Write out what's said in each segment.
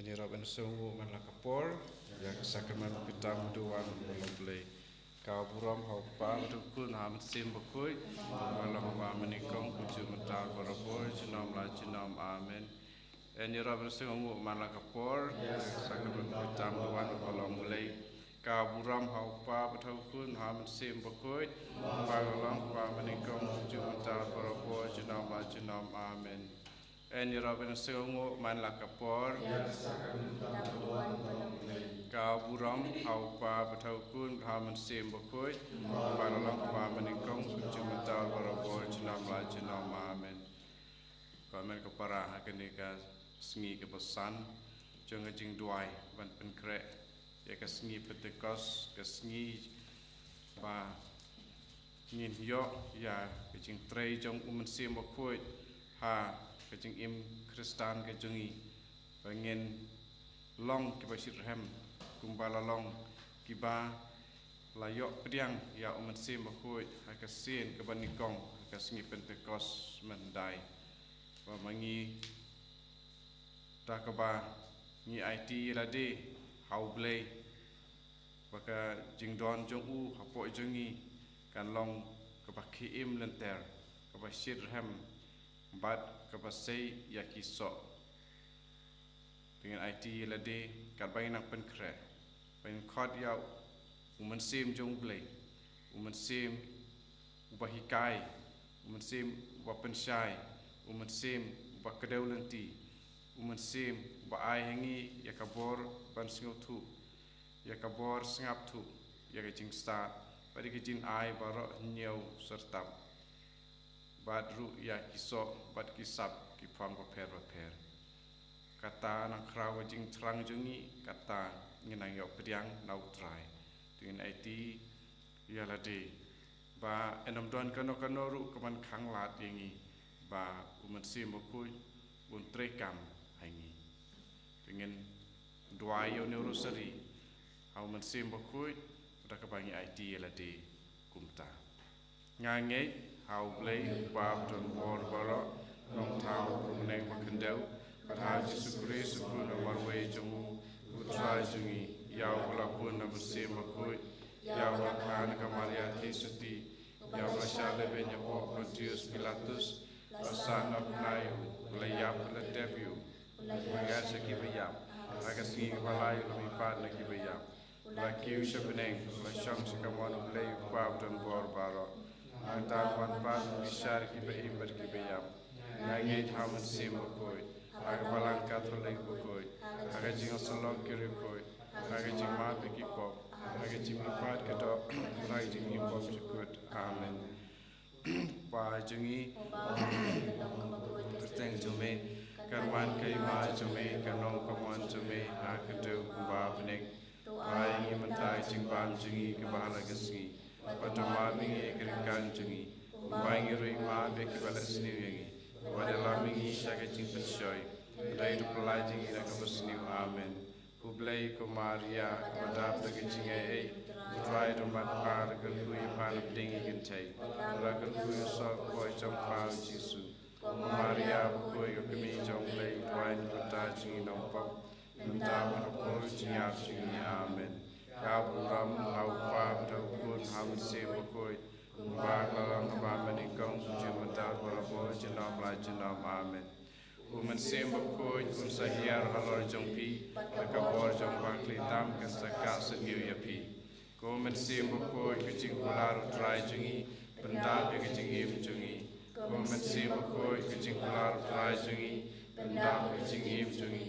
Ini Robin sungu man lakapor ya sakramen pitam duan belum play kau buram hau pa berukun ham sim bakui malam ma menikong kuju mental berapor jenam la jenam amen. Ini Robin sungu man lakapor ya sakramen pitam duan belum play kau buram hau pa berukun ham sim bakui malam ma menikong kuju mental berapor jenam la jenam amen. Ini Robin sungu man lakapor kau buram au pa batau kun haman sim bakoi malam pa menikong kuju mental berapor jenam la jenam amen. Pamen kepara hakenika sengi kepesan jangan jing duai ban penkrek ya ke sengi pentekos ke sengi ba ngin yo ya ke jing trei jong sim bakoi ha ke jing im kristan ke jongi pengen long ke basir hem kumbala long kiba layok pediang ya sim bakoi ha ke sin ke banikong ke sengi pentekos mendai wa mangi takaba ni IT lade hau blay baka jingdon jong u hapo jongi kan long ke bakim lenter ke basir hem bat ke basai ya kisok dengan IT lade kat bain nak penkre bain khot ya sim jong blay sim ubahikai sim ubapensyai sim ubakadau lenti sim ba ai hangi ya kabor ban singotu ya kabor singap tu ya kecing start pada kecing ai barok nyau serta badru ya kisok bad kisap kipam repair kata nak kraw jing terang jungi kata nginang yok pediang nau try dengan IT ya lade ba enam don kano ru keman khang lat yangi ba sim bakui un trekam hangi dengan dua yo neuroseri hau sim bakui dah kebangi IT lade kumta ngangai hau blay ba don bor baro long tau neng makendau pada Yesus Kristus pun marway jungu utrai jungi yau pelapun na sim bakui yau lakan kamaria Kristi yau rasyale benya po Pontius Pilatus Asana penayu layap letepiu mengat sekibayam agar singi kepalayu lebih pad lagi bayam laki usah beneng lasyang sekawan ulay bab dan bor barok antar pan bisar kibayim berkibayam ngangai haman sim bakoi agar balang katolek bakoi agar jing selok kiri bakoi agar jing mat bekipop agar jing mipad kedok agar jing mipop syukur amen. Pa jungi terteng jume karwan kai ma jume kanong kaman jume akadu ba benek pa ingi mentai jingbam jungi ke bahala gesi pada ma mingi ekrikan jungi ba ingi rui ma be ke bala sini yangi pada la mingi syaga jing pensoi dai du pelai jingi na ke sini amen Hublay ko Maria pada pergi jingai try to mat par ke kui pan ding gintai la ke kui so koi jong pa Jesu Maria koi ke mi jong lay twine pada jingi nong pop minta berpol jingar jingi amen ka buram hau pa pada kun ham se koi ba lalang ba menikong jumata berpol jenam la jenam amen sim bakoi kun sahiar halor jongpi kabor jong bakli tam ke sakak sengiu yapi sim bakoi kucing kular try jungi benda ke kucing im jungi sim bakoi kucing kular try jungi benda ke kucing im jungi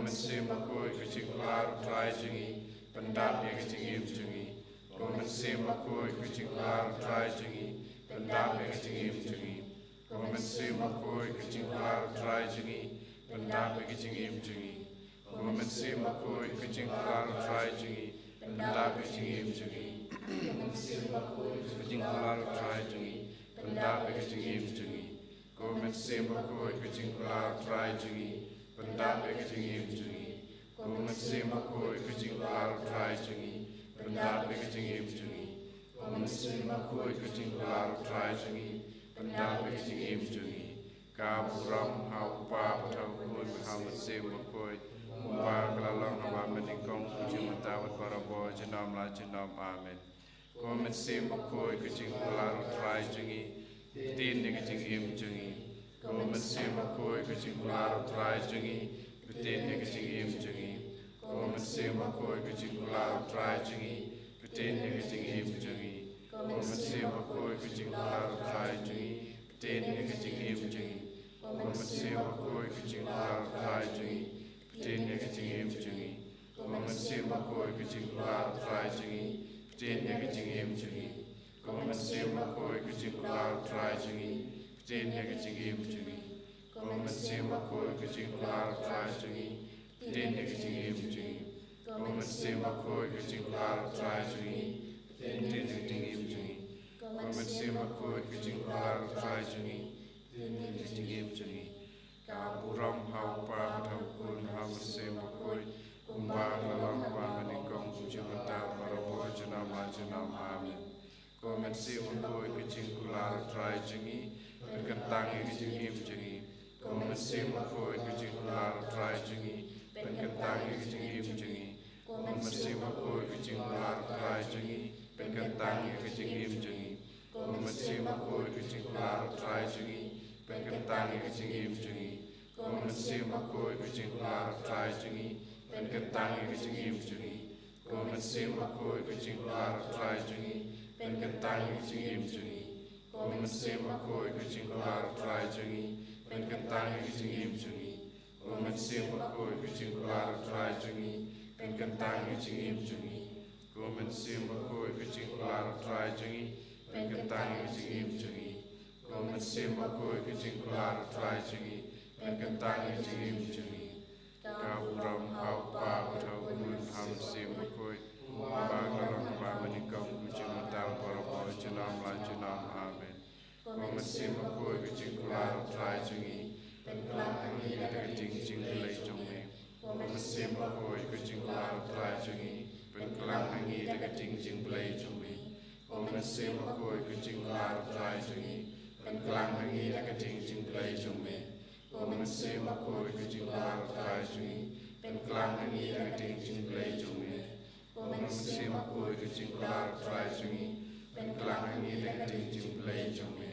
sim bakoi kucing kular try jungi benda ke kucing im jungi sim bakoi kucing kular try jungi benda ke kucing im jungi sim bakoi kucing kular try jungi benda ke kucing im jungi sim bakoi kucing kular try jungi benda ke kucing im jungi sim bakoi kucing kular try jungi benda ke kucing im jungi sim bakoi kucing kular try jungi benda ke kucing im jungi sim bakoi kucing kular try jungi benda ke kucing im jungi sim bakoi kucing kular try jungi benda ke kucing im jungi ka buram hau pa patau kun ham sim bakoi ba kalalong haba menikong jumutawat parabo jenam la jenam amen komen sim bakoi kucing kularu trai jungi tin ni kucing im jungi komen sim bakoi kucing kularu trai jungi tin ni kucing im jungi komen sim bakoi kucing kularu trai jungi tin ni kucing im jungi komen sim bakoi kucing kularu trai jungi tin ni kucing im jungi komen sim bakoi kucing kularu trai jungi tin ni kucing im jungi komen sim bakoi kucing kularu trai jungi tin ni kucing im jungi komen sim bakoi kucing kularu trai jungi tin ni kucing im jungi komen sim bakoi kucing kularu trai jungi tin ni kucing im jungi komen sim bakoi kucing kularu trai jungi tin ni kucing im jungi komen sim bakoi kucing kularu trai jungi tin ni kucing im jungi kaburam hau pa thau kun hau sim bakoi kumba lalong pa menikong jumata parabo jenam la jenam amen komen sim bakoi kucing kularu trai jungi berkentang kucing im jungi komen sim bakoi kucing kularu trai jungi berkentang kucing im jungi komen sim bakoi kucing kularu trai jungi berkentang kucing im jungi komen sim bakoi kucing kularu trai jungi berkentang kucing im jungi komen sim bakoi kucing kularu trai jungi berkentang kucing im jungi komen sim bakoi kucing kularu trai jungi berkentang kucing im jungi komen sim bakoi kucing kularu trai jungi berkentang kucing im jungi komen sim bakoi kucing kularu trai jungi berkentang kucing im jungi komen sim bakoi kucing kularu trai jungi berkentang kucing im jungi komen sim bakoi kucing kularu trai jungi berkentang kucing im jungi kaburam hau pa thau kun ham sim bakoi ba lalong ba menikong jumata parabo jenam la jenam amen komen sim bakoi kucing kularu trai jungi berkentang kucing jing lei jungi komen sim bakoi kucing kularu trai jungi berkentang kucing jing lei jungi komen sim bakoi kucing kularu trai jungi berkentang kucing jing lei jungi komen sim bakoi kucing kularu trai jungi berkentang kucing jing lei jungi komen sim bakoi kucing kularu trai jungi berkentang kucing jing lei jungi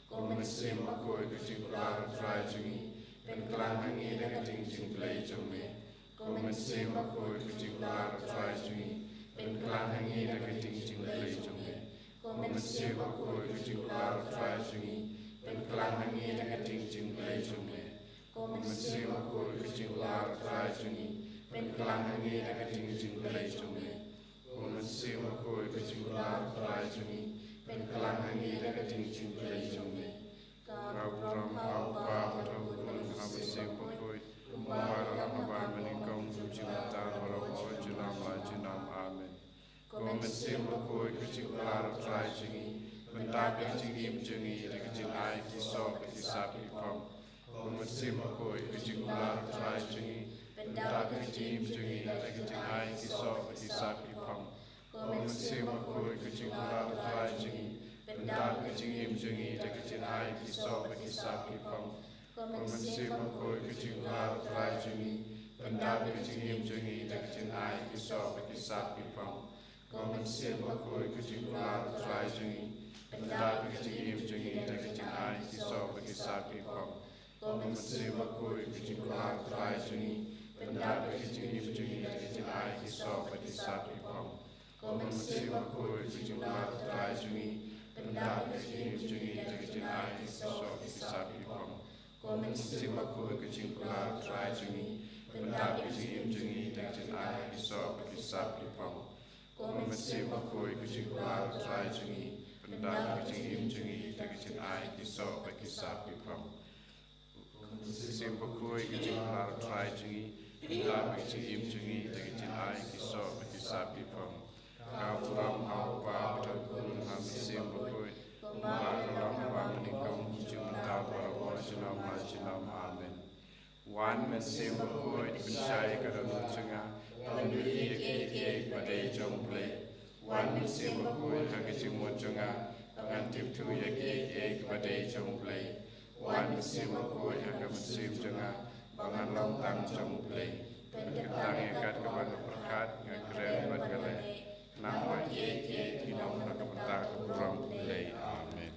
komen sim bakoi kucing kularu trai jungi berkentang kucing jing lei jungi komen sim bakoi kucing kularu trai jungi berkentang kucing jing lei jungi komen sim bakoi kucing kularu trai jungi berkentang kucing jing lei jungi komen sim bakoi kucing kularu trai jungi berkentang kucing jing lei jungi komen sim bakoi kucing kularu trai jungi berkentang kucing jing lei jungi kaburam hau pa thau kun ham sim bakoi kumba lalong ba menikong jumata parabo jenam la jenam amen komen sim bakoi kucing kularu trai jungi bentapi kucing im jungi kucing ai kisop kisap ipam komen sim bakoi kucing kularu trai jungi bentapi kucing im jungi kucing ai kisop kisap ipam komen sim bakoi kucing kularu trai jungi bentapi kucing im jungi kucing ai kisop kisap ipam komen sim bakoi kucing kularu trai jungi bentapi kucing im jungi kucing ai kisop kisap ipam komen sim bakoi kucing kularu trai jungi bentapi kucing im jungi kucing ai kisop kisap ipam komen sim bakoi kucing kularu trai jungi bentapi kucing im jungi kucing ai kisop kisap ipam komen sim bakoi kucing kularu trai jungi bentapi kucing im jungi kucing ai kisop kisap ipam komen sim bakoi kucing kularu trai jungi bentapi kucing im jungi kucing ai kisop kisap ipam komen sim bakoi kucing kularu trai jungi bentapi kucing im jungi kucing ai kisop kisap ipam sim bakoi kucing kularu trai jungi bentapi kucing im jungi kucing ai kisop kisap ipam kaburam hau pa thau kun ham sim bakoi kumba lalong ba menikong jumata parabo jenam la jenam amen wan men sim bakoi pensai kadang cenga penui ke pada jong play wan men sim bakoi hakicing mo cenga pangantip tu ke pada jong play wan men sim bakoi hakam sim cenga Pangalong tang jong play. Ketang ikat kebang berkat ngakren bagale. Nama ye tinong nakapata keburang play. Amen.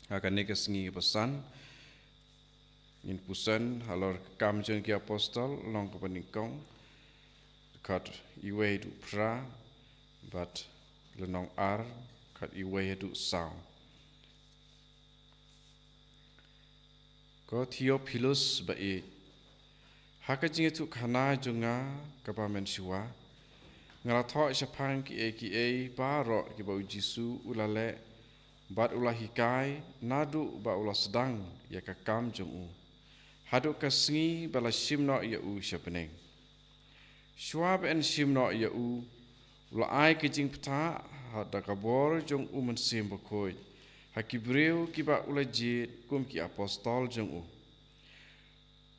Akan nekesengi pesan in pusan halor kamjeng ki apostol long kepeningkong kat iwe du pra but lenong ar kat iwe du sao ko Theophilus ba e hakajing tu khana junga kapamen siwa ngalatho sapang ki e baro ki bau Jisu ulale bat ulah hikai nadu ba ulah sedang ya kakam jung hadu kasngi bala simno ya u syapneng syuab en simno ya u ulah ai kijing pta hada kabor jung mensim bakoi hakibreu kiba ulah jid kum ki apostol jung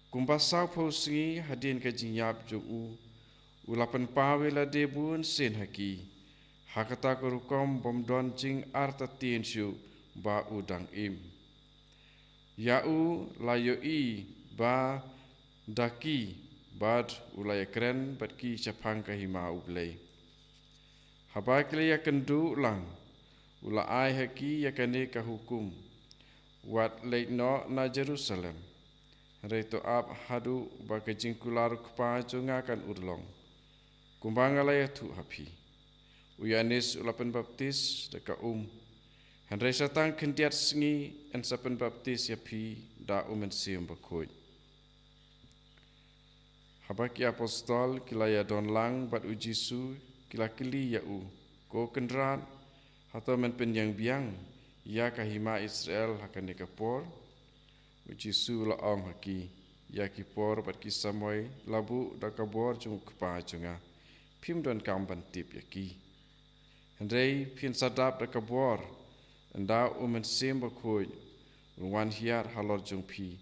kum basau posngi hadin kajing yap jung ulah pen pawela debun sen haki hakata kerukom bomdon jing arta tienshu ba udang im. Yau layoi ba daki bad ulaya keren batki capang kahima ublay. Habai kali ya kendu lang ula ai haki ya kane ka hukum. wat leit no na Jerusalem. Reto ab hadu ba kejing kular kpa junga kan urlong. Kumbanga laya tu hapi. Uyanis ulapan baptis deka Henry satang kendiat sengi en sapen baptis yapi da sium bakoi. Habaki apostol kila don lang bat ujisu kila kili ko kendrat atau men yang biang ya kahima Israel hakan dekapor ujisu laong haki ya kipor bat kisamoy labu da kabor jung kpa junga pim don kamban tip yaki Henry pin sadap da kabor anda sium bakoi wan hiar halor jung pi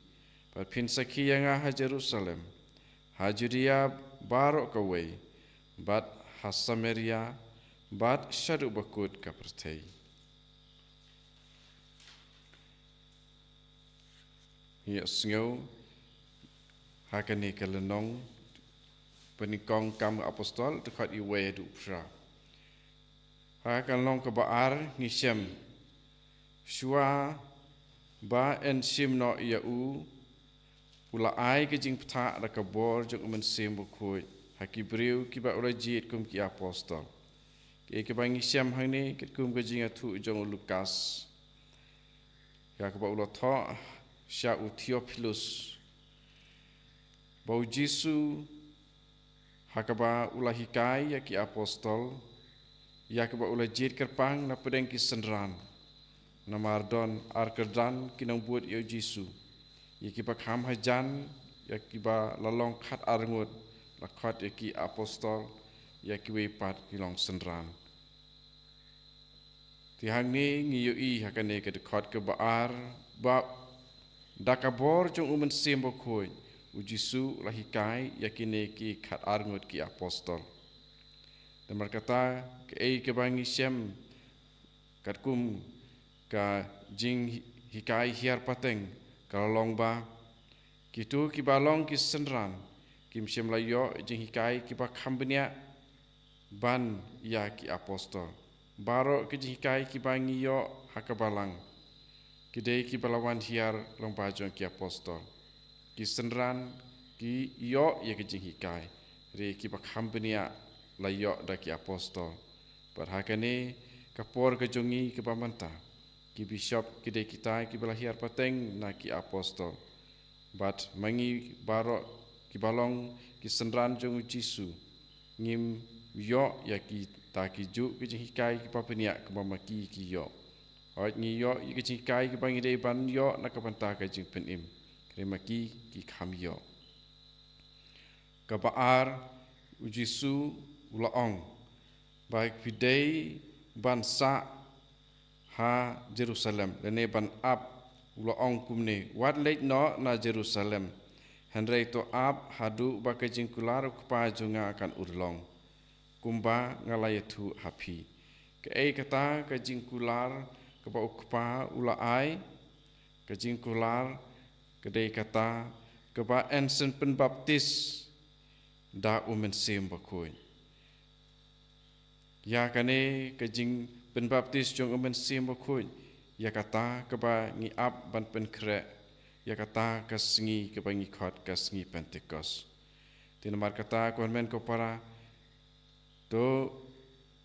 bat pin saki yang ha Jerusalem ha Judea barok kawai bat ha Samaria bat syadu bakut ka pertai. Ya sengau hakani kalenong penikong kam apostol dekat iwe du pra. Hakan long ke baar ngisem shua ba en sim no iau ula ai ke jing pta da kabor jong sim bakut haki briu ki ba ula jit kum ki apostol. Ke bangi siam hang ni ket kum ke jing atu jong Lukas. Ya ke ba ula tho sya Theophilus. Bau Jesu hakaba ula hikai ya ki apostol. Ya ke ba ula jit kerpang na pedeng ki senran. Na mardon arkerdan kinang buat ya Jesu. Ya ki ba kham hajan ya ki ba lalong khat arngut lakhat ya ki apostol. Ya kiwe pat kilong senran. Tihang ni ngiyui hakane ke dekat ke baar ba dakabor jong sim bakoi ujisu lahikai yakine ki khat arngut ki apostol. Dan berkata ke bangi siam katkum ka jing hikai hiar pateng kalong ba kitu ki balong ki senran kim siam layo jing hikai ki ba khambnia ban ya ki apostol baro ki jikai ki bangi yo hakabalang kidei ki balawan hiar long bajong ki apostol ki senran ki yo ya ki jikai re ki bakhambenia la yo da ki apostol berhakane kapor ke jongi ke pamanta ki bishop kidei kita ki balahiar pateng na ki apostol bat mangi baro ki balong ki senran jong Jesu ngim yo ya ki taki ju ki hikai ki papenia ke mamaki ki yo oi ni yo ki hikai ki bangi dei ban yo na ka panta ka jing penim kremaki ki kham yo ka baar ujisu ulaong baik pidei ban sa ha Jerusalem lene ban ap ulaong kumne wat leit no na Jerusalem Henry to ap hadu ba ka jing kular kpa junga akan urlong kumba ngalaya tu hapi ke kata ke jingkular ke ba ukpa ula ai ke jingkular ke dei kata ke ba ensen penbaptis da sim bakoi ya kane ke jing penbaptis jong sim bakoi ya kata ke ba ngi ap ban penkre ya kata ke sengi ke ba ngi khot ke sengi Pentecost tinamar kata konmen ko para to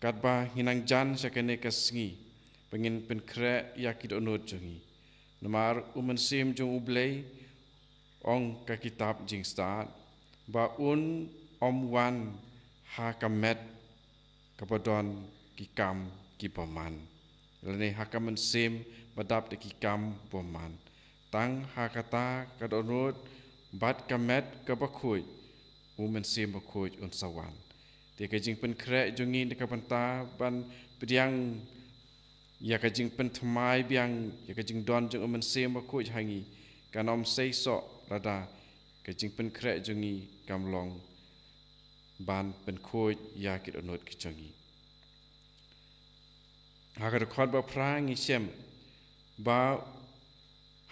katba hinang jan sakene kasngi pengin penkre yakid onot jongi namar sim jong ublei ong ka kitab jing start ba wan hakamet kapadon kikam kipaman lene hakamen sim badap de kikam poman tang hakata kadonot bat kamet kabakoi sim bakoi unsawan dia kajing pen krek jongi dekat penta ban pediang ya kajing pen thmai biang ya kajing don jong sim bakoi hangi kanom sei so rada kajing pen krek jongi kamlong ban pen khoi ya kit onot ki jongi hagar khot ba prang isem ba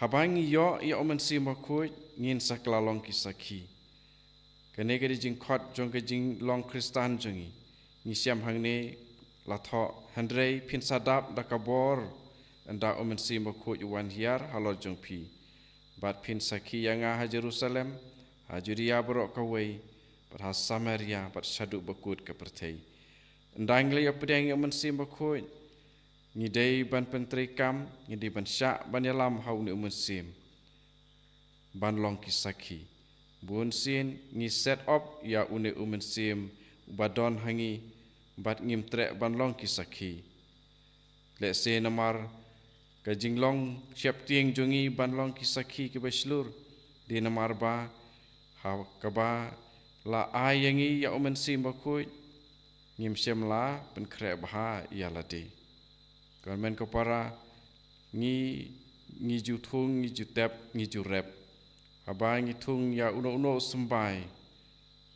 habangi yo ya sim bakoi ngin saklalong kisaki kene ke jing khot jong ke jing long kristan jongi ni siam hang ne la tho handrei phin sadap da kabor anda umensim bakut yuan hiar halor jongpi bat pin saki yang ha Jerusalem ha Judea berok kawai bat ha Samaria bat syaduk bakut ke pertai ndang le pedang umensim bakut ngidai ban pentrikam ngidai ban syak ban yalam hau ni umensim ban long kisaki bun sin ngi set up ya une umensim badon hangi bat ngim trek ban long kisaki le se namar ka jinglong siap tieng jongi ban long kisaki ke baslur di namar ba ha ka ba la ayangi ya umensim bakut ngim sem la pen krek bah ya ladi kon men ko para ngi ju thung ngi ju tep ngi ju rep aba ngi thung ya uno sembai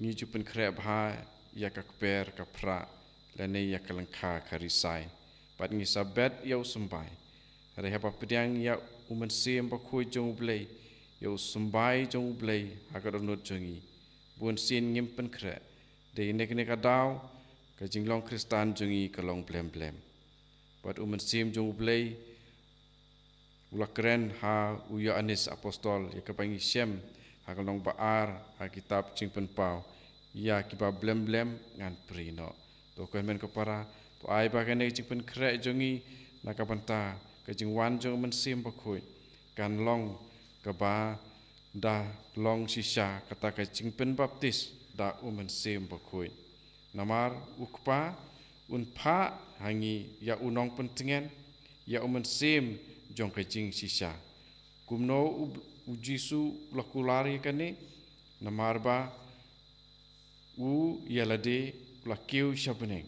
ngi ju pen krek bah ya ka per ka pra lane ya kalangka karisai pat ngi sabet ya sembai re hapa pedang ya umensim bakut jong blei ya sembai jong blei agar unut jongi bun sin ngim pen krek de nek adau ka jinglong Kristan jongi kalong blem buat umensim jong blei ula keren ha uya anis apostol ya kapangi syem ha kalong baar ha kitab jingpen pau ya kiba blem ngan prino to kan men kepara to ai ba kan jingpen krek jongi nakapanta ka jingwan jong umensim bakui kan long ka ba da long sisa kata ka jingpen baptis da umensim bakui namar ukpa unpa hangi ya unong pentingan ya umensim jong kajing sisa kumno ujisu lakulari kane namar ba u yalade lakiu shabneng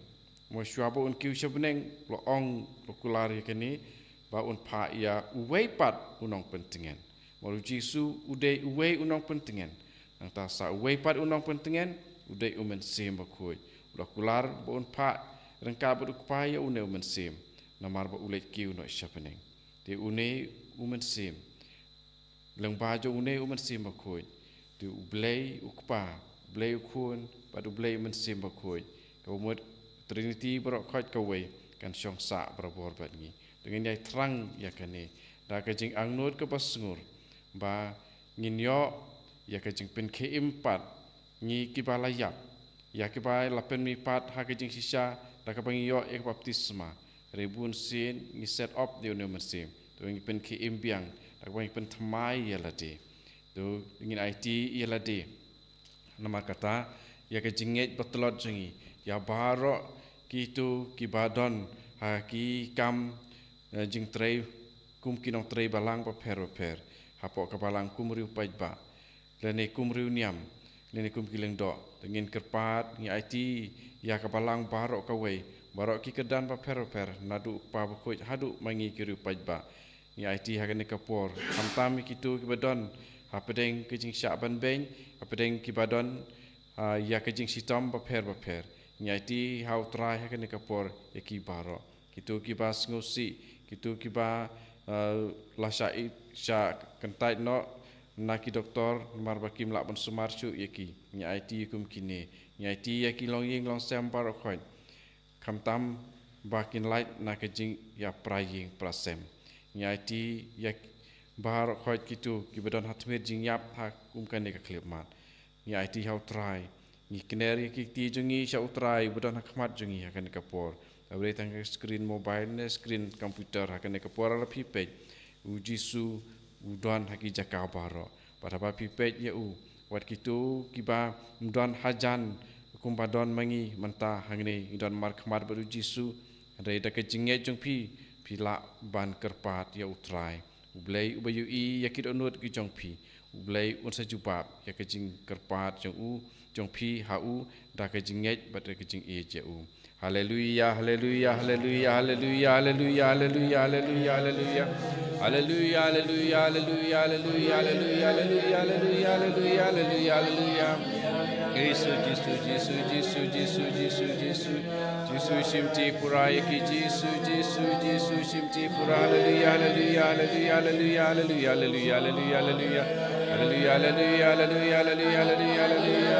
mo shwabo un kiu shabneng lo ong lakulari kane ba unpa ya uweipat unong pentingan mo ujisu udai uwei unong pentingan nang sa uweipat unong pentingan udai umensim bakui lakular bon pa rengka berupaya une umensim namar ba ulet kiu no syapeneng de une umensim leng bajo une umensim bakoi de ublei ukpa blei ukun ba ublei umensim bakoi ka umut trinity berok khot kawai kan syongsa berbor bat ni dengan yai terang ya kane da ka jing angnut ke pasngur ba nginyo ya ka jing pen ke empat ngi kibalayak ya kibai lapen mi pat ha kejing sisa da ka pangi yo ek baptisma rebun sin ngi set up di une mesim to ngi pen ki imbiang da ka pangi pen thamai ya lade to ngin IT ya lade nama kata ya kejing nget betlot jengi ya baro kitu ki badon ha ki kam jing trei kum kinong trei balang pa per hapo ka balang kumriu pajba lene kumriu niam lene kum kileng do dengan kerpat ngi IT ya kabalang barok kawai barok ki kedan pa per nadu pa bakoi hadu mangi kiru pajba ngi IT hagane kapor hamtam kitu kibadon ha pedeng kejing syak ban beng ha pedeng kibadon ya kejing sitam pa per ngi IT hau trai hagane kapor ya ki barok kitu kibas ngosi kitu kiba la syak kentait no naki doktor mar bakim lak bon sumarchu yaki nya IT kum kine nya IT yaki long ying long sempar khoi kamtam bakin light nakajing ya praying prasem nya IT yak bar khoi kitu kibadon hatmir jing yap ha kum kane ka klipmat nya IT how try ni kineri ki ti jungi sha utrai budon hakmat jungi ha kane kapor abre tang screen mobile ne screen computer ha kane kapor ala pipej ujisu udon haki jaka baro pada ba pipet ya wat kitu kiba mudon hajan kumbadon mangi menta hangne idon mar khamar baru jisu re da ke jinge jong pila ban kerpat ya utrai ublei ubayu I yakid onut ki jong pi ublei un sajubab ya ke jing kerpat jong pi hau da ke jinge bat ke jing e je Haleluya, haleluya, haleluya, haleluya, haleluya, haleluya, haleluya, haleluya. Haleluya, haleluya, haleluya, haleluya, haleluya, haleluya, haleluya, haleluya, haleluya, haleluya. Yesus, Yesus, Yesus, Yesus, Yesus, Yesus, Yesus. Yesus shimti puraya ki Yesus, Yesus, Yesus shimti pura. Haleluya, haleluya, haleluya, haleluya, haleluya, haleluya, haleluya, haleluya. Haleluya, haleluya, haleluya, haleluya, haleluya, haleluya.